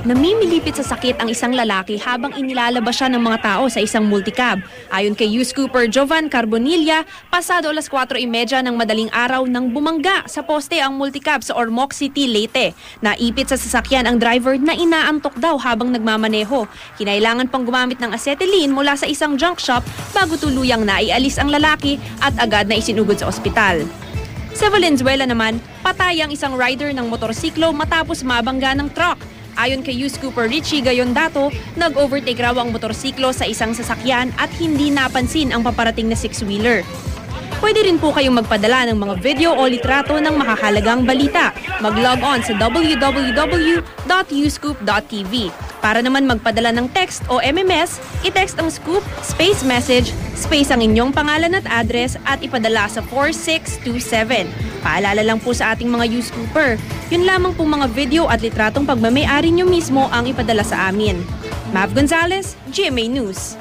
Namimilipit sa sakit ang isang lalaki habang inilalabas siya ng mga tao sa isang multicab. Ayon kay Scooper Jovan Carbonilla, pasado alas 4:30 ng madaling araw nang bumangga sa poste ang multicab sa Ormoc City, Leyte. Naipit sa sasakyan ang driver na inaantok daw habang nagmamaneho. Kinailangan pang gumamit ng acetylene mula sa isang junk shop bago tuluyang naialis ang lalaki at agad na isinugod sa ospital. Sa Valenzuela naman, patay ang isang rider ng motorsiklo matapos mabangga ng truck. Ayon kay Scooper Richie Gayondato, nag-overtake raw ang motorsiklo sa isang sasakyan at hindi napansin ang paparating na six-wheeler. Pwede rin po kayong magpadala ng mga video o litrato ng makakalagang balita. Mag-log on sa www.uscoop.tv. Para naman magpadala ng text o MMS, i-text ang scoop, space message, space ang inyong pangalan at address at ipadala sa 4627. Paalala lang po sa ating mga Scooper, yun lamang po mga video at litratong pagmamay-ari nyo mismo ang ipadala sa amin. Mav Gonzalez, GMA News.